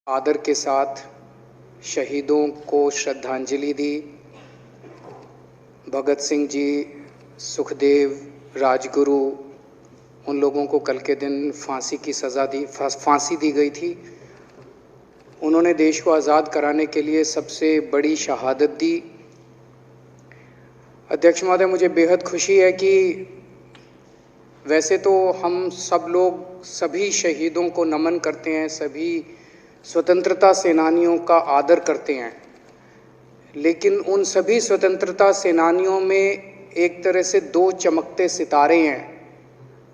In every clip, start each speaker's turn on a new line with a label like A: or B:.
A: आदर के साथ शहीदों को श्रद्धांजलि दी। भगत सिंह जी, सुखदेव, राजगुरु, उन लोगों को कल के दिन फांसी दी गई थी। उन्होंने देश को आज़ाद कराने के लिए सबसे बड़ी शहादत दी। अध्यक्ष महोदय, मुझे बेहद खुशी है कि वैसे तो हम सब लोग सभी शहीदों को नमन करते हैं, सभी स्वतंत्रता सेनानियों का आदर करते हैं, लेकिन उन सभी स्वतंत्रता सेनानियों में एक तरह से दो चमकते सितारे हैं,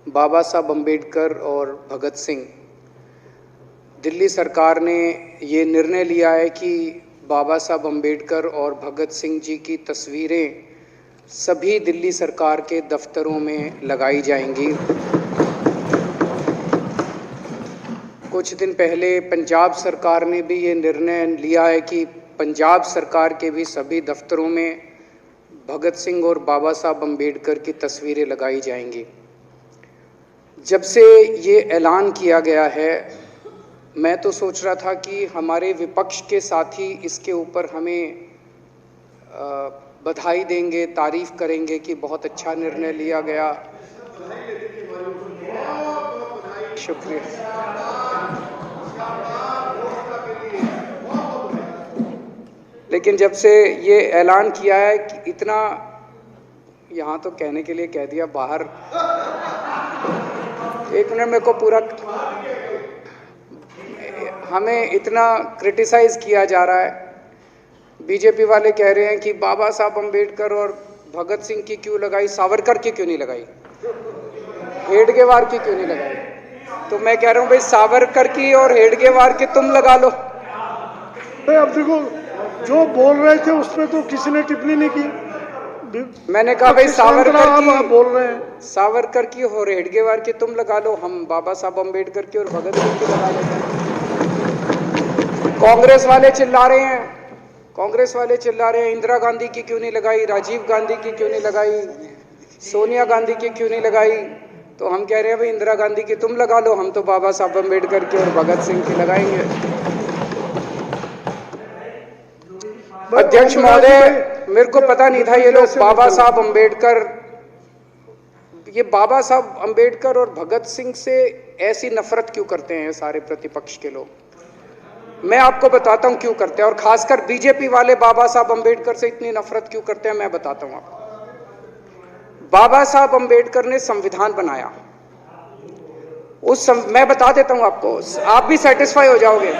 A: बाबा साहब अम्बेडकर और भगत सिंह। दिल्ली सरकार ने ये निर्णय लिया है कि बाबा साहब अम्बेडकर और भगत सिंह जी की तस्वीरें सभी दिल्ली सरकार के दफ्तरों में लगाई जाएंगी। कुछ दिन पहले पंजाब सरकार ने भी ये निर्णय लिया है कि पंजाब सरकार के भी सभी दफ्तरों में भगत सिंह और बाबा साहब अम्बेडकर की तस्वीरें लगाई जाएंगी। जब से ये ऐलान किया गया है, मैं तो सोच रहा था कि हमारे विपक्ष के साथी इसके ऊपर हमें बधाई देंगे, तारीफ करेंगे कि बहुत अच्छा निर्णय लिया गया। शुक्रिया। लेकिन जब से ये ऐलान किया है कि इतना, यहाँ तो कहने के लिए कह दिया, बाहर एक मिनट मेरे को पूरा, हमें इतना क्रिटिसाइज किया जा रहा है। बीजेपी वाले कह रहे हैं कि बाबा साहब अम्बेडकर और भगत सिंह की क्यों लगाई, सावरकर की क्यों नहीं लगाई, हेडगेवार की क्यों नहीं लगाई। तो मैं कह रहा हूँ भाई, सावरकर की और हेडगेवार की तुम लगा लो।
B: अब देखो, जो बोल रहे थे उसमें तो किसी ने टिप्पणी नहीं की।
A: मैंने कहा भाई सावरकर की
B: बोल रहे हैं,
A: सावरकर की और हेडगेवार की तुम लगा लो, हम बाबा साहब अम्बेडकर की और भगत सिंह की लगा लेते हैं। कांग्रेस वाले चिल्ला रहे हैं, इंदिरा गांधी की क्यों नहीं लगाई, राजीव गांधी की क्यों नहीं लगाई, सोनिया गांधी की क्यों नहीं लगाई। तो हम कह रहे हैं भाई, इंदिरा गांधी की तुम लगा लो, हम तो बाबा साहब अम्बेडकर की और भगत सिंह की लगाएंगे। अध्यक्ष महोदय, मेरे को पता नहीं था ये लोग बाबा साहब अम्बेडकर और भगत सिंह से ऐसी नफरत क्यों करते हैं सारे प्रतिपक्ष के लोग। मैं आपको बताता हूं क्यों करते हैं, और खासकर बीजेपी वाले बाबा साहब अम्बेडकर से इतनी नफरत क्यों करते हैं, मैं बताता हूं आपको। बाबा साहब अम्बेडकर ने संविधान बनाया, मैं बता देता हूं आपको, आप भी सेटिस्फाई हो जाओगे।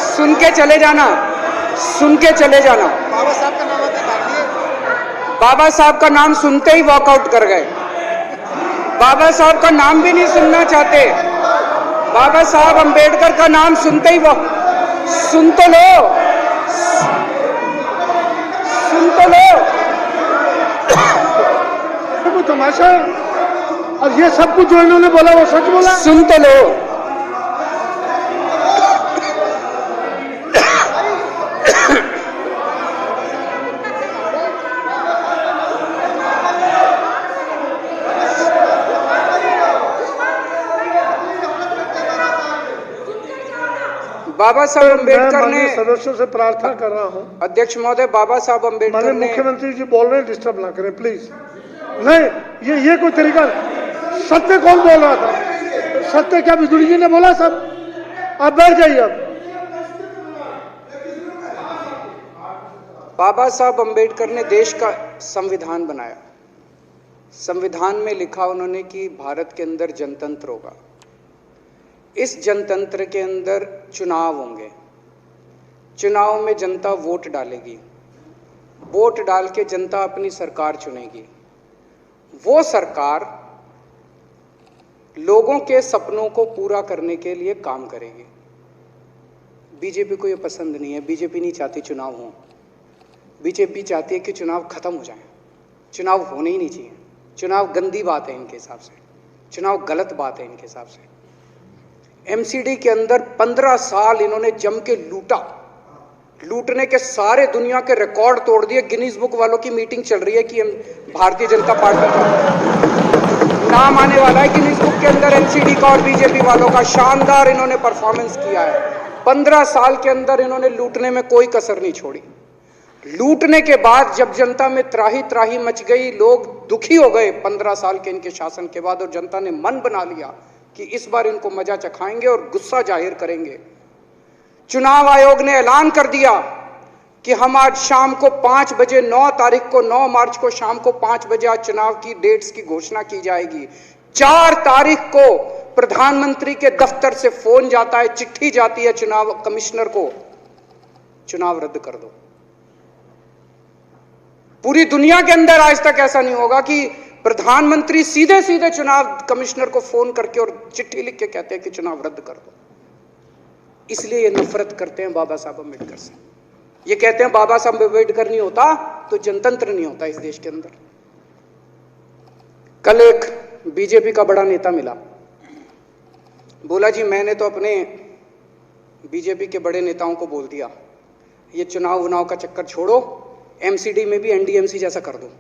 A: सुन के चले जाना।
C: बाबा साहब का नाम आपने काट दिया।
A: बाबा साहब का नाम सुनते ही वॉकआउट कर गए। बाबा साहब का नाम भी नहीं सुनना चाहते। बाबा साहब अम्बेडकर का नाम सुनते ही सुन तो लो।
B: वो तमाशा, और ये सब कुछ जो इन्होंने बोला वो सच बोला।
A: सुन तो लो। बाबा साहब अम्बेडकर ने,
B: सदस्यों से प्रार्थना कर रहा हूं,
A: अध्यक्ष महोदय, बाबा साहब अम्बेडकर ने,
B: मुख्यमंत्री जी बोल रहे हैं, डिस्टर्ब ना करें प्लीज। नहीं, ये कोई तरीका। सत्य कौन बोल रहा था? सत्य क्या बिजुली जी ने बोला? सब आप बैठ जाइए। अब
A: बाबा साहब अम्बेडकर ने देश का संविधान बनाया। संविधान में लिखा उन्होंने कि भारत के अंदर जनतंत्र होगा। इस जनतंत्र के अंदर चुनाव होंगे। चुनाव में जनता वोट डालेगी। वोट डाल के जनता अपनी सरकार चुनेगी। वो सरकार लोगों के सपनों को पूरा करने के लिए काम करेगी। बीजेपी को ये पसंद नहीं है। बीजेपी नहीं चाहती चुनाव हो। बीजेपी चाहती है कि चुनाव खत्म हो जाए। चुनाव होने ही नहीं चाहिए। चुनाव गंदी बात है इनके हिसाब से। चुनाव गलत बात है इनके हिसाब से। एमसीडी के अंदर 15 साल इन्होंने जम के लूटा। लूटने के सारे दुनिया के रिकॉर्ड तोड़ दिए। गिनीज बुक वालों की मीटिंग चल रही है कि हम भारतीय जनता पार्टी का नाम आने वाला है गिनीज बुक के अंदर एनसीडी का और बीजेपी वालों का। शानदार इन्होंने परफॉर्मेंस किया है। 15 साल के अंदर इन्होंने लूटने में कोई कसर नहीं छोड़ी। लूटने के बाद जब जनता में त्राही त्राही मच गई, लोग दुखी हो गए 15 साल के इनके शासन के बाद, और जनता ने मन बना लिया कि इस बार इनको मजा चखाएंगे और गुस्सा जाहिर करेंगे। चुनाव आयोग ने ऐलान कर दिया कि हम आज शाम को 5 बजे 9 तारीख को 9 मार्च को शाम को 5 बजे आज चुनाव की डेट्स की घोषणा की जाएगी। 4 तारीख को प्रधानमंत्री के दफ्तर से फोन जाता है, चिट्ठी जाती है चुनाव कमिश्नर को, चुनाव रद्द कर दो। पूरी दुनिया के अंदर आज तक ऐसा नहीं होगा कि प्रधानमंत्री सीधे सीधे चुनाव कमिश्नर को फोन करके और चिट्ठी लिख के कहते हैं कि चुनाव रद्द कर दो। इसलिए ये नफरत करते हैं बाबा साहब अम्बेडकर से। ये कहते हैं बाबा साहब अम्बेडकर नहीं होता तो जनतंत्र नहीं होता इस देश के अंदर। कल एक बीजेपी का बड़ा नेता मिला, बोला जी मैंने तो अपने बीजेपी के बड़े नेताओं को बोल दिया ये चुनाव का चक्कर छोड़ो, एमसीडी में भी एनडीएमसी जैसा कर दो।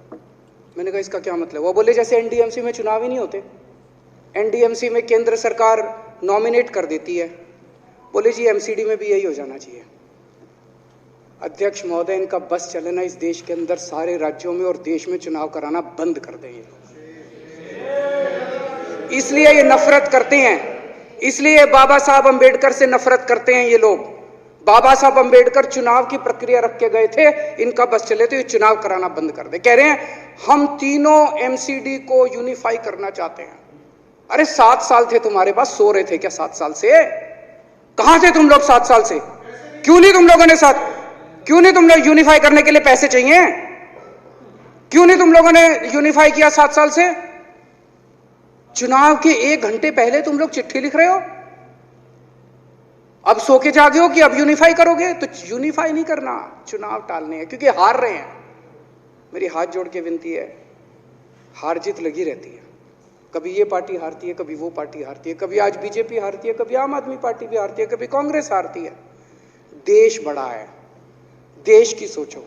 A: मैंने कहा इसका क्या मतलब? वो बोले जैसे एनडीएमसी में चुनाव ही नहीं होते, एनडीएमसी में केंद्र सरकार नॉमिनेट कर देती है, बोले जी एमसीडी में भी यही हो जाना चाहिए। अध्यक्ष महोदय, इनका बस चलना इस देश के अंदर सारे राज्यों में और देश में चुनाव कराना बंद कर दें। इसलिए ये नफरत करते हैं, इसलिए बाबा साहब अम्बेडकर से नफरत करते हैं ये लोग। बाबा साहब अम्बेडकर चुनाव की प्रक्रिया रख के गए थे, इनका बस चले तो ये चुनाव कराना बंद कर दे। कह रहे हैं हम तीनों एमसीडी को यूनिफाई करना चाहते हैं। अरे 7 साल थे तुम्हारे पास, सो रहे थे क्या 7 साल से? कहां थे तुम लोग 7 साल से? क्यों नहीं तुम लोगों ने क्यों नहीं तुम लोग यूनिफाई करने के लिए पैसे चाहिए? क्यों नहीं तुम लोगों ने यूनिफाई किया 7 साल से? चुनाव के 1 घंटे पहले तुम लोग चिट्ठी लिख रहे हो, अब सो के जागे हो कि अब यूनिफाई करोगे। तो यूनिफाई नहीं करना, चुनाव टालने हैं क्योंकि हार रहे हैं। मेरी हाथ जोड़ के विनती है, हार जीत लगी रहती है, कभी ये पार्टी हारती है, कभी वो पार्टी हारती है, कभी आज बीजेपी हारती है, कभी आम आदमी पार्टी भी हारती है, कभी कांग्रेस हारती है। देश बड़ा है, देश की सोचो।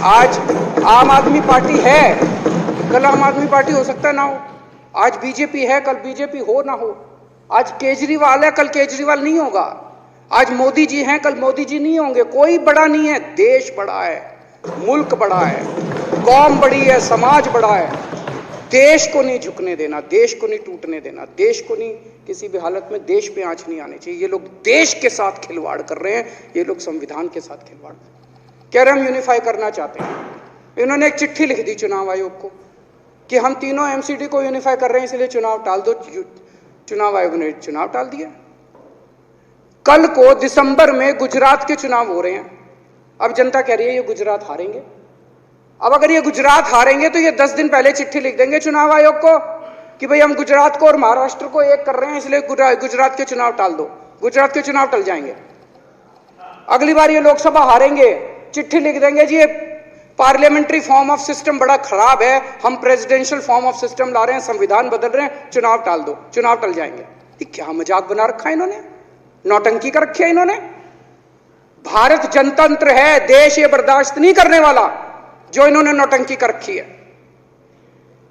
A: आज आम आदमी पार्टी है, कल आम आदमी पार्टी हो सकता है ना हो। आज बीजेपी है, कल बीजेपी हो ना हो। आज केजरीवाल है, कल केजरीवाल नहीं होगा। आज मोदी जी हैं, कल मोदी जी नहीं होंगे। कोई बड़ा नहीं है, देश बड़ा है, मुल्क बड़ा है, कौम बड़ी है, समाज बड़ा है। देश को नहीं झुकने देना, देश को नहीं टूटने देना, देश को नहीं किसी भी हालत में देश पे आंच नहीं आनी चाहिए। ये लोग देश के साथ खिलवाड़ कर रहे हैं, ये लोग संविधान के साथ खिलवाड़ कर रहे हैं। कह रहे हम यूनिफाई करना चाहते हैं। इन्होंने एक चिट्ठी लिख दी चुनाव आयोग को कि हम तीनों एमसीडी को यूनिफाई कर रहे हैं, इसलिए चुनाव टाल दो। चुनाव आयोग ने चुनाव टाल दिया। कल को दिसंबर में गुजरात के चुनाव हो रहे हैं। अब जनता कह रही है ये गुजरात हारेंगे। अब अगर ये गुजरात हारेंगे तो ये 10 दिन पहले चिट्ठी लिख देंगे चुनाव आयोग को कि भाई हम गुजरात को और महाराष्ट्र को एक कर रहे हैं, इसलिए गुजरात के चुनाव टाल दो। गुजरात के चुनाव टल जाएंगे। अगली बार ये लोकसभा हारेंगे, चिट्ठी लिख देंगे जी ये पार्लियामेंट्री फॉर्म ऑफ सिस्टम बड़ा खराब है, हम प्रेसिडेंशियल फॉर्म ऑफ सिस्टम ला रहे हैं, संविधान बदल रहे हैं, चुनाव टाल दो। चुनाव टल जाएंगे। ये क्या मजाक बना रखा है इन्होंने, नौटंकी कर रखी है इन्होंने। भारत जनतंत्र है, देश ये बर्दाश्त नहीं करने वाला जो इन्होंने नौटंकी कर रखी है।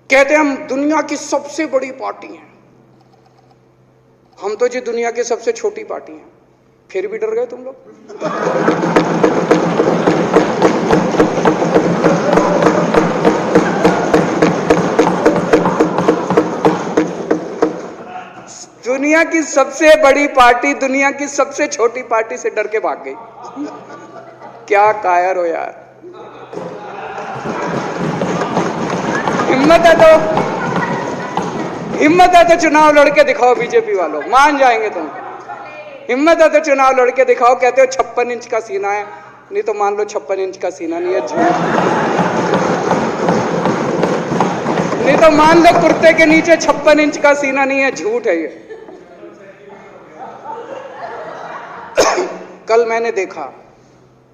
A: कहते हैं हम दुनिया की सबसे बड़ी पार्टी हैं, हम तो जी दुनिया की सबसे छोटी पार्टी हैं। फिर भी डर गए तुम लोग। दुनिया की सबसे बड़ी पार्टी दुनिया की सबसे छोटी पार्टी से डर के भाग गई। क्या कायर हो यार। हिम्मत है तो चुनाव लड़के दिखाओ बीजेपी वालों, मान जाएंगे तुम। हिम्मत है तो चुनाव लड़के दिखाओ। कहते हो 56 इंच का सीना है, नहीं तो मान लो 56 इंच का सीना नहीं है, झूठ। नहीं तो मान लो कुर्ते के नीचे 56 इंच का सीना नहीं है, झूठ है ये। कल मैंने देखा,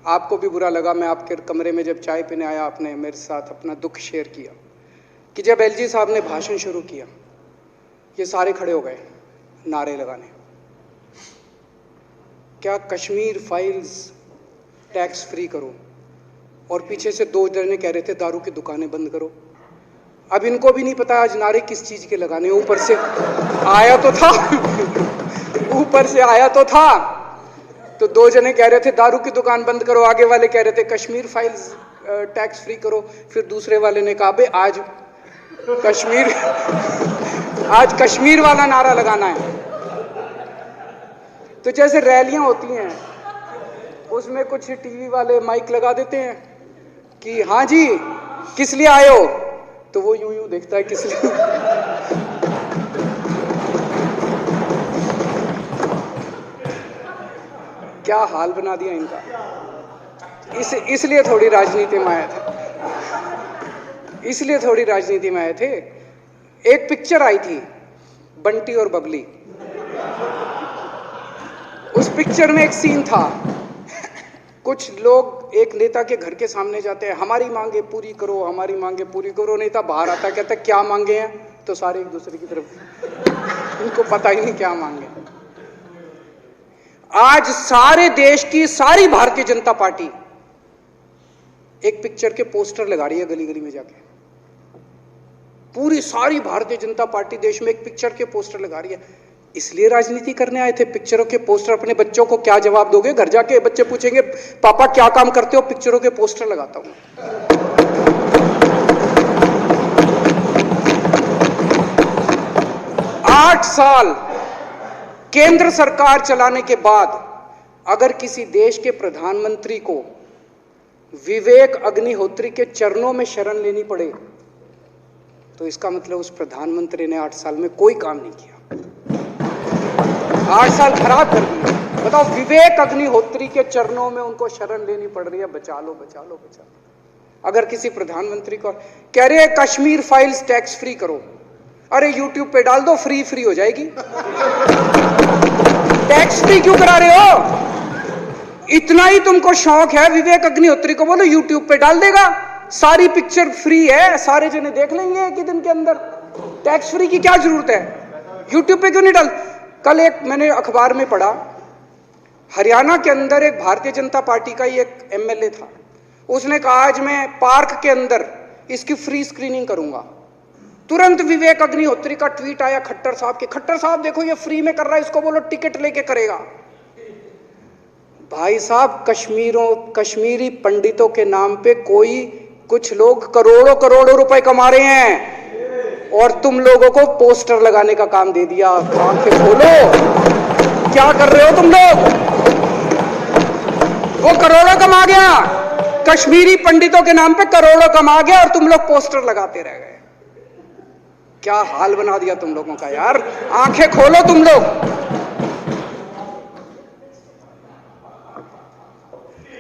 A: आपको भी बुरा लगा, मैं आपके कमरे में जब चाय पीने आया, आपने मेरे साथ अपना दुख शेयर किया कि जब एलजी साहब ने भाषण शुरू किया, ये सारे खड़े हो गए नारे लगाने। क्या कश्मीर फाइल्स टैक्स फ्री करो, और पीछे से 2 जने कह रहे थे दारू की दुकानें बंद करो। अब इनको भी नहीं पता आज नारे किस चीज के लगाने, ऊपर से आया तो था ऊपर से आया तो था। तो दो जने कह रहे थे दारू की दुकान बंद करो, आगे वाले कह रहे थे कश्मीर फाइल्स टैक्स फ्री करो, फिर दूसरे वाले ने कहा बे आज कश्मीर वाला नारा लगाना है। तो जैसे रैलियां होती हैं उसमें कुछ टीवी वाले माइक लगा देते हैं कि हाँ जी किस लिए आए हो, तो वो यूं यूं देखता है किस लिए। क्या हाल बना दिया इनका। इसलिए थोड़ी राजनीति में आया था, इसलिए थोड़ी राजनीति में आए थे। एक पिक्चर आई थी बंटी और बबली, उस पिक्चर में एक सीन था, कुछ लोग एक नेता के घर के सामने जाते हैं, हमारी मांगे पूरी करो, हमारी मांगे पूरी करो। नेता बाहर आता है, कहता है क्या मांगे हैं, तो सारे एक दूसरे की तरफ, इनको पता ही नहीं क्या मांगे। आज सारे देश की सारी भारतीय जनता पार्टी एक पिक्चर के पोस्टर लगा रही है गली गली में जाके। पूरी सारी भारतीय जनता पार्टी देश में एक पिक्चर के पोस्टर लगा रही है। इसलिए राजनीति करने आए थे, पिक्चरों के पोस्टर। अपने बच्चों को क्या जवाब दोगे? घर जाके बच्चे पूछेंगे पापा क्या काम करते हो? पिक्चरों के पोस्टर लगाता हूं। 8 साल केंद्र सरकार चलाने के बाद अगर किसी देश के प्रधानमंत्री को विवेक अग्निहोत्री के चरणों में शरण लेनी पड़े तो इसका मतलब उस प्रधानमंत्री ने 8 साल में कोई काम नहीं किया, 8 साल खराब कर दिए। बताओ, विवेक अग्निहोत्री के चरणों में उनको शरण लेनी पड़ रही है, बचा लो बचा लो बचा लो। अगर किसी प्रधानमंत्री को कह रहे हैं कश्मीर फाइल्स टैक्स फ्री करो, अरे यूट्यूब पे डाल दो, फ्री हो जाएगी। टैक्स फ्री क्यों करा रहे हो? इतना ही तुमको शौक है, विवेक अग्निहोत्री को बोलो यूट्यूब पे डाल देगा, सारी पिक्चर फ्री है, सारे जने देख लेंगे एक ही दिन के अंदर। टैक्स फ्री की क्या जरूरत है? यूट्यूब पे क्यों नहीं डाल? कल एक मैंने अखबार में पढ़ा, हरियाणा के अंदर एक भारतीय जनता पार्टी का ही एक एमएलए था, उसने कहा आज मैं पार्क के अंदर इसकी फ्री स्क्रीनिंग करूंगा। तुरंत विवेक अग्निहोत्री का ट्वीट आया खट्टर साहब के, खट्टर साहब देखो ये फ्री में कर रहा है, इसको बोलो टिकट लेके करेगा। भाई साहब, कश्मीरी पंडितों के नाम पे कुछ लोग करोड़ों करोड़ों रुपए कमा रहे हैं और तुम लोगों को पोस्टर लगाने का काम दे दिया। आंखें खोलो, क्या कर रहे हो तुम लोग? वो करोड़ों कमा गया, कश्मीरी पंडितों के नाम पे करोड़ों कमा गया और तुम लोग पोस्टर लगाते रह गए। क्या हाल बना दिया तुम लोगों का यार। आंखें खोलो तुम लोग।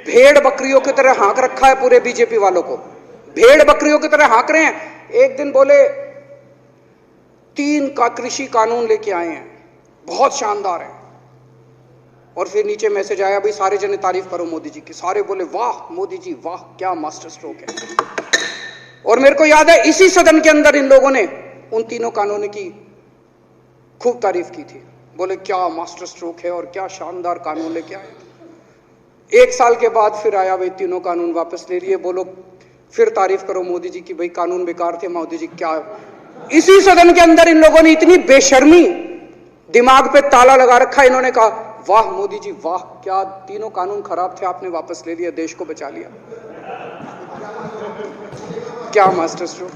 A: भेड़ बकरियों की तरह हाँक रखा है पूरे बीजेपी वालों को, भेड़ बकरियों की तरह हाँक रहे हैं। एक दिन बोले 3 का कृषि कानून लेके आए हैं, बहुत शानदार है, और फिर नीचे मैसेज आया भाई सारे जने तारीफ करो मोदी जी की। सारे बोले वाह मोदी जी वाह, क्या मास्टर स्ट्रोक है। और मेरे को याद है इसी सदन के अंदर इन लोगों ने उन 3 कानूनों की खूब तारीफ की थी, बोले क्या मास्टर स्ट्रोक है और क्या शानदार कानून लेके आए। 1 साल के बाद फिर आया भाई 3 कानून वापस ले लिए, बोलो फिर तारीफ करो मोदी जी की, भाई कानून बेकार थे मोदी जी। क्या इसी सदन के अंदर इन लोगों ने इतनी बेशर्मी, दिमाग पे ताला लगा रखा, इन्होंने कहा वाह मोदी जी वाह, क्या 3 कानून खराब थे आपने वापस ले लिया, देश को बचा लिया। क्या मास्टर स्ट्रोक,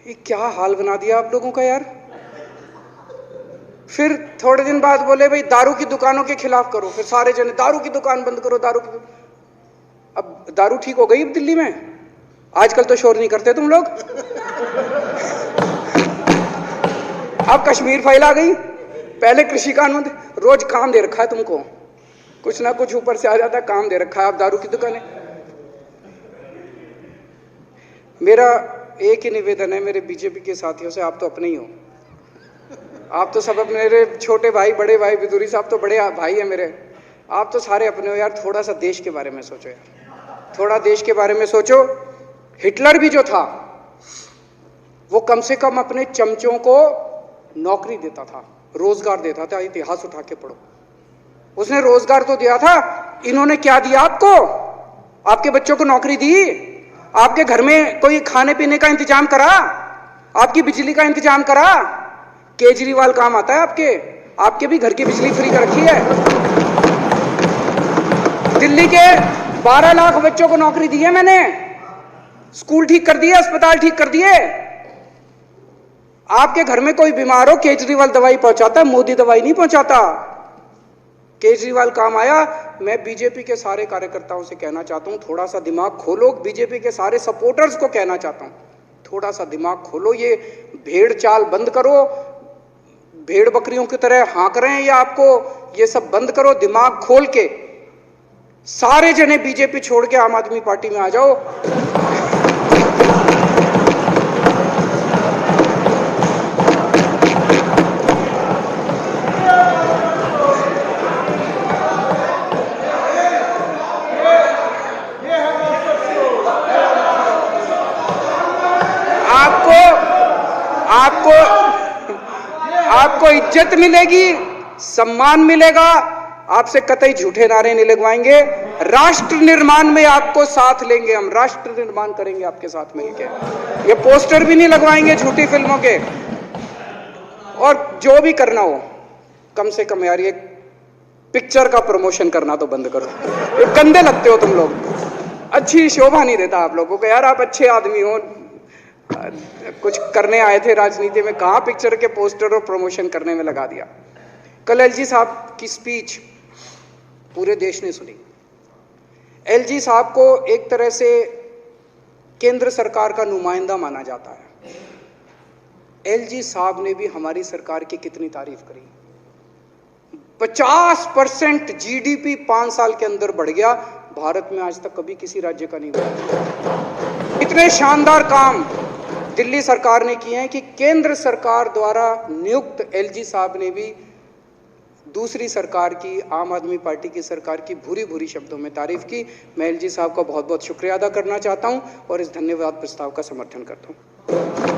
A: ये क्या हाल बना दिया आप लोगों का यार। फिर थोड़े दिन बाद बोले भाई दारू की दुकानों के खिलाफ करो, फिर सारे जने दारू की दुकान बंद करो, दारू की। अब दारू ठीक हो गई दिल्ली में, आजकल तो शोर नहीं करते तुम लोग। अब कश्मीर फाइल आ गई, पहले कृषि कानून, रोज काम दे रखा है तुमको, कुछ ना कुछ ऊपर से आ जाता है, काम दे रखा है। अब दारू की दुकान है। मेरा एक ही निवेदन है मेरे बीजेपी के साथियों से, आप तो अपने ही हो, आप तो सब अपने, मेरे छोटे भाई बड़े भाई बिदुरी साहब तो बड़े भाई है मेरे, आप तो सारे अपने हो यार। थोड़ा सा देश के बारे में सोचो यार, थोड़ा देश के बारे में सोचो। हिटलर भी जो था वो कम से कम अपने चमचों को नौकरी देता था, रोजगार देता था। इतिहास उठा के पढ़ो, उसने रोजगार तो दिया था। इन्होंने क्या दिया आपको? आपके बच्चों को नौकरी दी? आपके घर में कोई खाने पीने का इंतजाम करा? आपकी बिजली का इंतजाम करा? केजरीवाल काम आता है आपके भी घर की बिजली फ्री कर रखी है। दिल्ली के 12 लाख बच्चों को नौकरी दी है मैंने, स्कूल ठीक कर दिए, अस्पताल ठीक कर दिए। आपके घर में कोई बीमार हो, केजरीवाल दवाई पहुंचाता है, मोदी दवाई नहीं पहुंचाता। केजरीवाल काम आया। मैं बीजेपी के सारे कार्यकर्ताओं से कहना चाहता हूं, थोड़ा सा दिमाग खोलो। बीजेपी के सारे सपोर्टर्स को कहना चाहता हूं, थोड़ा सा दिमाग खोलो। ये भेड़ चाल बंद करो, भेड़ बकरियों की तरह हाँक रहे हैं ये आपको, ये सब बंद करो। दिमाग खोल के सारे जने बीजेपी छोड़ के आम आदमी पार्टी में आ जाओ। आपको इज्जत मिलेगी, सम्मान मिलेगा। आपसे कतई झूठे नारे नहीं लगवाएंगे। राष्ट्र निर्माण में आपको साथ लेंगे हम, राष्ट्र निर्माण करेंगे आपके साथ मिलकर। ये पोस्टर भी नहीं लगवाएंगे झूठी फिल्मों के। और जो भी करना हो, कम से कम यार ये पिक्चर का प्रमोशन करना तो बंद करो। ये गंदे लगते हो तुम लोग, अच्छी शोभा नहीं देता आप लोगों को। यार आप अच्छे आदमी हो, कुछ करने आए थे राजनीति में, कहां पिक्चर के पोस्टर और प्रमोशन करने में लगा दिया। कल एलजी साहब की स्पीच पूरे देश ने सुनी। एलजी साहब को एक तरह से केंद्र सरकार का नुमाइंदा माना जाता है। एलजी साहब ने भी हमारी सरकार की कितनी तारीफ करी। 50% जीडीपी 5 साल के अंदर बढ़ गया। भारत में आज तक कभी किसी राज्य का नहीं बढ़ा। इतने शानदार काम दिल्ली सरकार ने किए हैं कि केंद्र सरकार द्वारा नियुक्त एलजी साहब ने भी दूसरी सरकार की, आम आदमी पार्टी की सरकार की भूरी भूरी शब्दों में तारीफ की। मैं एलजी साहब का बहुत बहुत शुक्रिया अदा करना चाहता हूं और इस धन्यवाद प्रस्ताव का समर्थन करता हूं।